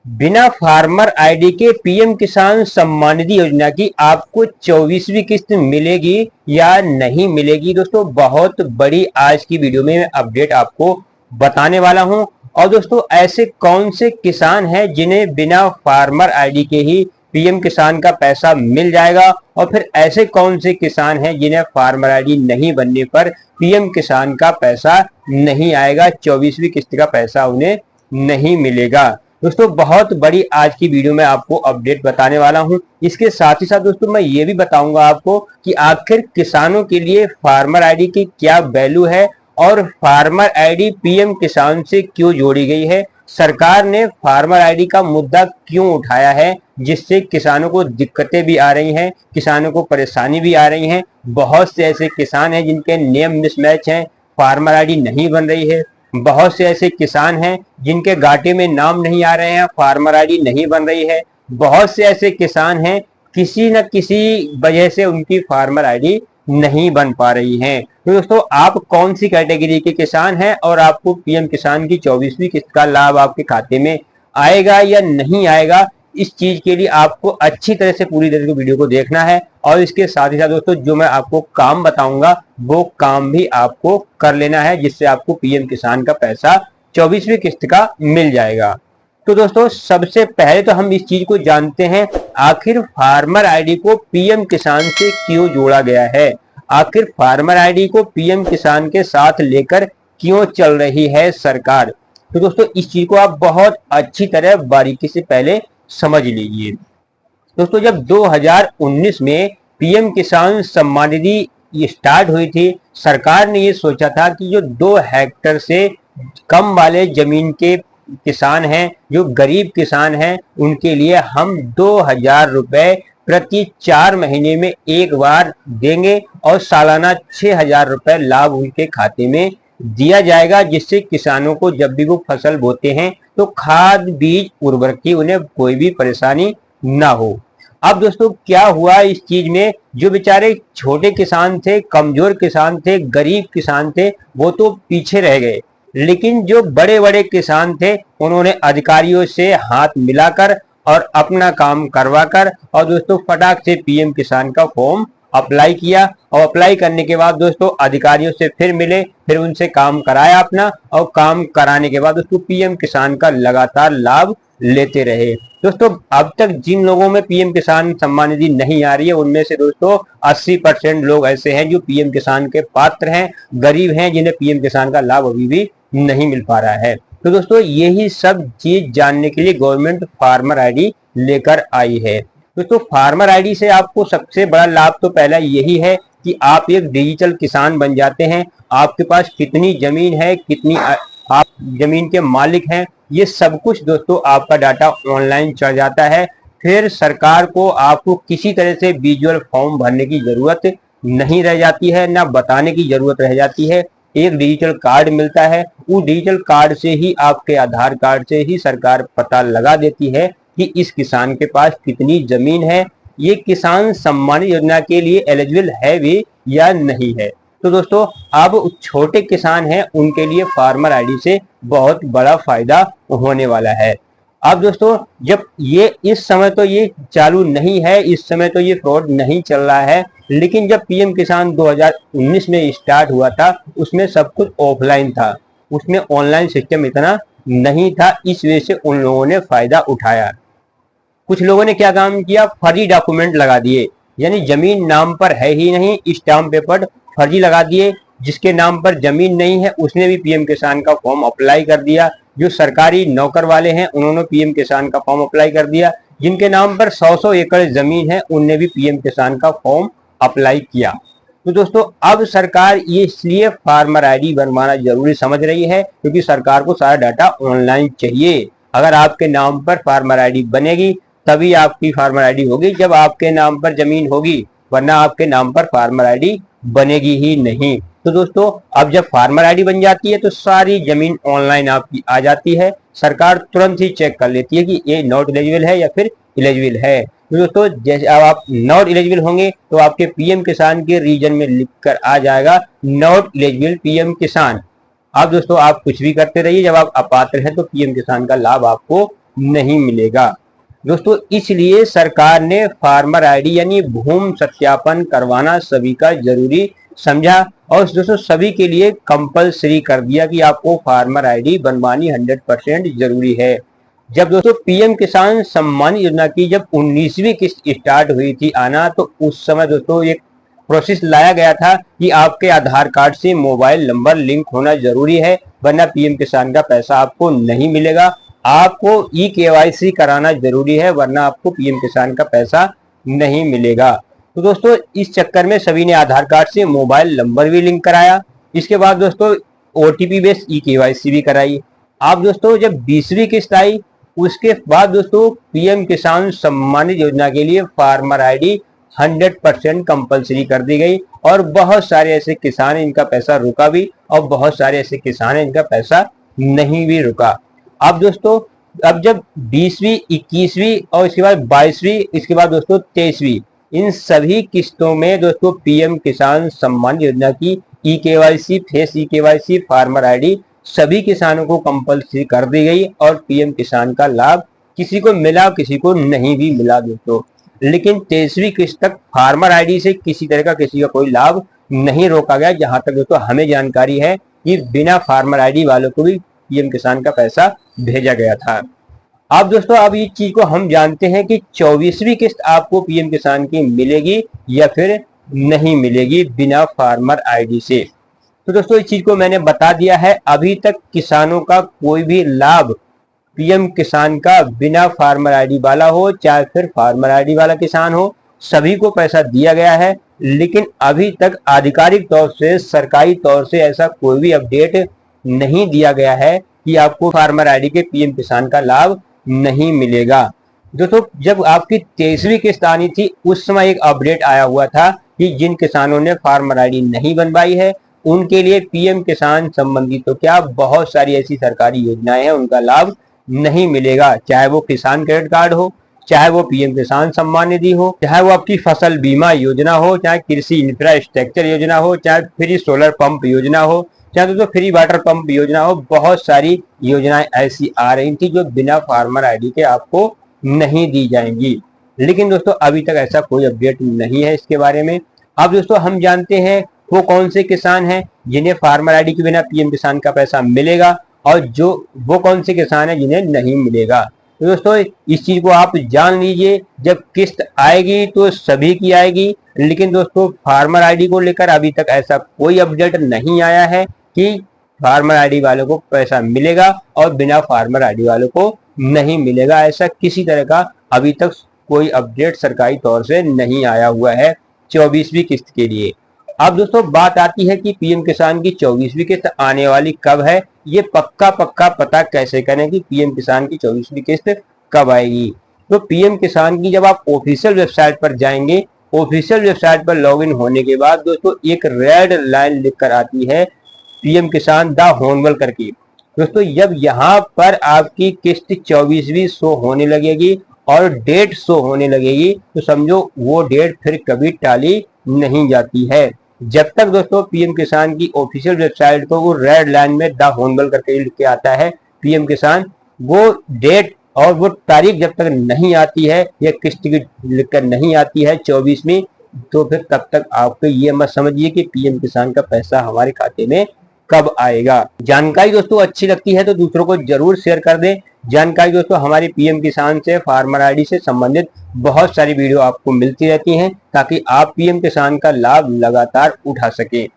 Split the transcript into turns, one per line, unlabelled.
बिना farmer ID के PM किसान सम्मान निधि योजना की आपको 24वीं किस्त मिलेगी या नहीं मिलेगी। दोस्तों बहुत बड़ी आज की वीडियो में मैं अपडेट आपको बताने वाला हूं। और दोस्तों ऐसे कौन से किसान हैं जिन्हें बिना फार्मर आईडी के ही पीएम किसान का पैसा मिल जाएगा, और फिर ऐसे कौन से किसान हैं जिन्हें फार्मर आईडी नहीं बनने पर पीएम किसान का पैसा नहीं आएगा, 24वीं किस्त का पैसा उन्हें नहीं मिलेगा। दोस्तों बहुत बड़ी आज की वीडियो में आपको अपडेट बताने वाला हूं। इसके साथ ही साथ दोस्तों मैं ये भी बताऊंगा आपको कि आखिर किसानों के लिए फार्मर आईडी की क्या वैल्यू है और फार्मर आईडी पीएम किसान से क्यों जोड़ी गई है, सरकार ने फार्मर आईडी का मुद्दा क्यों उठाया है, जिससे किसानों को दिक्कतें भी आ रही हैं, किसानों को परेशानी भी आ रही है। बहुत से ऐसे किसान हैं जिनके नेम मिसमैच हैं, फार्मर आईडी नहीं बन रही है। बहुत से ऐसे किसान हैं जिनके घाटे में नाम नहीं आ रहे हैं, फार्मर आईडी नहीं बन रही है। बहुत से ऐसे किसान हैं किसी न किसी वजह से उनकी फार्मर आईडी नहीं बन पा रही है। तो दोस्तों आप कौन सी कैटेगरी के किसान हैं और आपको पीएम किसान की 24वीं किस्त का लाभ आपके खाते में आएगा या नहीं आएगा, इस चीज के लिए आपको अच्छी तरह से पूरी तरह से वीडियो को देखना है। और इसके साथ ही साथ दोस्तों जो मैं आपको काम बताऊंगा वो काम भी आपको कर लेना है, जिससे आपको पीएम किसान का पैसा 24वीं किस्त का मिल जाएगा। तो दोस्तों सबसे पहले तो हम इस चीज को जानते हैं, आखिर फार्मर आईडी को पीएम किसान से क्यों जोड़ा गया है, आखिर फार्मर आईडी को पीएम किसान के साथ लेकर क्यों चल रही है सरकार। तो दोस्तों इस चीज को आप बहुत अच्छी तरह बारीकी से पहले समझ लीजिए। दोस्तों जब 2019 में पीएम किसान सम्मान निधि स्टार्ट हुई थी, सरकार ने ये सोचा था कि जो 2 हेक्टेयर से कम वाले जमीन के किसान हैं, जो गरीब किसान हैं, उनके लिए हम 2000 रुपए प्रति 4 महीने में एक बार देंगे और सालाना 6000 रुपए लाभ उनके खाते में दिया जाएगा, जिससे किसानों को जब भी वो फसल बोते हैं तो खाद बीज उर्वरक की उन्हें कोई भी परेशानी ना हो। अब दोस्तों क्या हुआ इस चीज में, जो बेचारे छोटे किसान थे, कमजोर किसान थे, गरीब किसान थे, वो तो पीछे रह गए। लेकिन जो बड़े बड़े किसान थे उन्होंने अधिकारियों से हाथ मिलाकर और अपना काम करवाकर और दोस्तों फटाक से पीएम किसान का फॉर्म अप्लाई किया। और अप्लाई करने के बाद दोस्तों अधिकारियों से फिर मिले, फिर उनसे काम कराया अपना, और काम कराने के बाद दोस्तों पीएम किसान का लगातार लाभ लेते रहे। दोस्तों अब तक जिन लोगों में पीएम किसान सम्मान निधि नहीं आ रही है, उनमें से दोस्तों 80% लोग ऐसे हैं जो पीएम किसान के पात्र हैं, गरीब हैं, जिन्हें पीएम किसान का लाभ अभी भी नहीं मिल पा रहा है। तो दोस्तों यही सब चीज जानने के लिए गवर्नमेंट फार्मर आईडी लेकर आई है। दोस्तों फार्मर आईडी से आपको सबसे बड़ा लाभ तो पहला यही है कि आप एक डिजिटल किसान बन जाते हैं। आपके पास कितनी जमीन है, कितनी आप जमीन के मालिक हैं, ये सब कुछ दोस्तों आपका डाटा ऑनलाइन चढ़ जाता है। फिर सरकार को आपको किसी तरह से विजुअल फॉर्म भरने की जरूरत नहीं रह जाती है, ना बताने की जरूरत रह जाती है। एक डिजिटल कार्ड मिलता है, उस डिजिटल कार्ड से ही, आपके आधार कार्ड से ही सरकार पता लगा देती है कि इस किसान के पास कितनी जमीन है, ये किसान सम्मान योजना के लिए एलिजिबल है भी या नहीं है। तो दोस्तों अब छोटे किसान हैं उनके लिए फार्मर आईडी से बहुत बड़ा फायदा होने वाला है। अब दोस्तों जब ये इस समय तो ये चालू नहीं है, इस समय तो ये फ्रॉड नहीं चल रहा है, लेकिन जब पीएम किसान 2019 में स्टार्ट हुआ था उसमें सब कुछ ऑफलाइन था, उसमें ऑनलाइन सिस्टम इतना नहीं था, इस वजह से उन लोगों ने फायदा उठाया। कुछ लोगों ने क्या काम किया, फर्जी डॉक्यूमेंट लगा दिए, यानी जमीन नाम पर है ही नहीं, स्टाम्प पेपर फर्जी लगा दिए। जिसके नाम पर जमीन नहीं है उसने भी पीएम किसान का फॉर्म अप्लाई कर दिया। जो सरकारी नौकर वाले हैं उन्होंने पीएम किसान का फॉर्म अप्लाई कर दिया। जिनके नाम पर 100 एकड़ जमीन है उनने भी पीएम किसान का फॉर्म अप्लाई किया। तो दोस्तों अब सरकार ये इसलिए फार्मर आईडी बनवाना जरूरी समझ रही है क्योंकि सरकार को सारा डाटा ऑनलाइन चाहिए। अगर आपके नाम पर फार्मर आईडी बनेगी तभी आपकी फार्मर आईडी होगी, जब आपके नाम पर जमीन होगी, वरना आपके नाम पर फार्मर आईडी बनेगी ही नहीं। तो दोस्तों अब जब फार्मर आईडी बन जाती है तो सारी जमीन ऑनलाइन आपकी आ जाती है, सरकार तुरंत ही चेक कर लेती है कि ये नॉट एलिजिबल है या फिर एलिजिबल है। तो दोस्तों जैसे अब आप नॉट एलिजिबल होंगे तो आपके पीएम किसान के रीजन में लिख कर आ जाएगा नॉट एलिजिबल पीएम किसान। अब दोस्तों आप कुछ भी करते रहिए, जब आप अपात्र हैं तो पीएम किसान का लाभ आपको नहीं मिलेगा। दोस्तों इसलिए सरकार ने फार्मर आईडी यानी भूमि सत्यापन करवाना सभी का जरूरी समझा और दोस्तों सभी के लिए कंपलसरी कर दिया कि आपको फार्मर आईडी बनवानी 100% जरूरी है। जब दोस्तों पीएम किसान सम्मान योजना की जब 19वीं किस्त स्टार्ट हुई थी आना, तो उस समय दोस्तों एक प्रोसेस लाया गया था कि आपके आधार कार्ड से मोबाइल नंबर लिंक होना जरूरी है, वरना पीएम किसान का पैसा आपको नहीं मिलेगा। आपको ई-केवाईसी कराना जरूरी है, वरना आपको पीएम किसान का पैसा नहीं मिलेगा। तो दोस्तों इस चक्कर में सभी ने आधार कार्ड से मोबाइल नंबर भी लिंक कराया। इसके बाद दोस्तों ओटीपी बेस्ड ई-केवाईसी भी कराई। अब दोस्तों जब 20वीं किस्त आई, उसके बाद दोस्तों पीएम किसान सम्मान योजना के लिए फार्मर आईडी 100% कंपलसरी कर दी गई और बहुत सारे ऐसे किसान इनका पैसा रुका भी और बहुत सारे ऐसे किसान इनका पैसा नहीं भी रुका। अब दोस्तों अब जब 20वीं, 21वीं और इसके बाद 22वीं, इसके बाद दोस्तों 23वीं, इन सभी किस्तों में दोस्तों पीएम किसान सम्मान योजना की e-KYC, face e-KYC, farmer ID सभी किसानों को कंपलसरी कर दी गई और पीएम किसान का लाभ किसी को मिला, किसी को नहीं भी मिला दोस्तों। लेकिन 23वीं किस्त तक फार्मर आईडी से किसी तरह का किसी का कोई लाभ नहीं रोका गया। जहां तक दोस्तों हमें जानकारी है कि बिना फार्मर आईडी वालों को भी पीएम किसान का पैसा भेजा गया था। अब दोस्तों अब इस चीज को हम जानते हैं कि 24वीं किस्त आपको पीएम किसान की मिलेगी या फिर नहीं मिलेगी बिना फार्मर आईडी से। तो दोस्तों इस चीज को मैंने बता दिया है। अभी तक किसानों का कोई भी लाभ पीएम किसान का बिना फार्मर आईडी वाला हो चाहे फिर फार्मर आईडी वाला किसान हो, सभी को पैसा दिया गया है। लेकिन अभी तक आधिकारिक तौर से, सरकारी तौर से ऐसा कोई भी अपडेट नहीं दिया गया है कि आपको फार्मर आईडी के पीएम किसान का लाभ नहीं मिलेगा। दोस्तों जब आपकी 23वीं किस्त आनी थी, उस समय एक अपडेट आया हुआ था कि जिन किसानों ने फार्मर आईडी नहीं बनवाई है उनके लिए पीएम किसान संबंधी तो क्या बहुत सारी ऐसी सरकारी योजनाएं हैं, उनका लाभ नहीं मिलेगा। चाहे वो किसान क्रेडिट कार्ड हो, चाहे वो पीएम किसान सम्मान निधि हो, चाहे वो आपकी फसल बीमा योजना हो, चाहे कृषि इंफ्रास्ट्रक्चर योजना हो, चाहे फ्री सोलर पंप योजना हो, चाहे दोस्तों फ्री वाटर पंप योजना हो। बहुत सारी योजनाएं ऐसी आ रही थी जो बिना फार्मर आईडी के आपको नहीं दी जाएंगी। लेकिन दोस्तों अभी तक ऐसा कोई अपडेट नहीं है इसके बारे में। अब दोस्तों हम जानते हैं वो कौन से किसान हैं जिन्हें फार्मर आईडी के बिना पीएम किसान का पैसा मिलेगा और जो वो कौन से किसान हैं जिन्हें नहीं मिलेगा। तो दोस्तों इस चीज को आप जान लीजिए, जब किस्त आएगी तो सभी की आएगी। लेकिन दोस्तों फार्मर आईडी को लेकर अभी तक ऐसा कोई अपडेट नहीं आया है कि फार्मर आईडी वालों को पैसा मिलेगा और बिना फार्मर आईडी वालों को नहीं मिलेगा। ऐसा किसी तरह का अभी तक कोई अपडेट सरकारी तौर से नहीं आया हुआ है 24वीं किस्त के लिए। अब दोस्तों बात आती है कि पीएम किसान की 24वीं किस्त आने वाली कब है। ये पक्का पता कैसे करें कि पीएम किसान की 24वीं किस्त कब आएगी। तो पीएम किसान की जब आप ऑफिशियल वेबसाइट पर जाएंगे, ऑफिशियल वेबसाइट पर लॉगिन होने के बाद दोस्तों एक रेड लाइन लिखकर आती है पीएम किसान द होनवल करके। दोस्तों जब यहाँ पर आपकी किस्त 24वीं शो होने लगेगी और डेट शो होने लगेगी, तो समझो वो डेट फिर कभी टाली नहीं जाती है। जब तक दोस्तों पीएम किसान की ऑफिशियल वेबसाइट को वो रेड लाइन में द होनवल करके लिख के आता है पीएम किसान, वो डेट और वो तारीख जब तक नहीं आती है या किस्त की लिखकर नहीं आती है 24वीं, तो फिर तब तक आपको ये मत समझिए कि पीएम किसान का पैसा हमारे खाते में कब आएगा। जानकारी दोस्तों अच्छी लगती है तो दूसरों को जरूर शेयर कर दें। जानकारी दोस्तों हमारी पीएम किसान से, फार्मर आईडी से संबंधित बहुत सारी वीडियो आपको मिलती रहती हैं ताकि आप पीएम किसान का लाभ लगातार उठा सकें।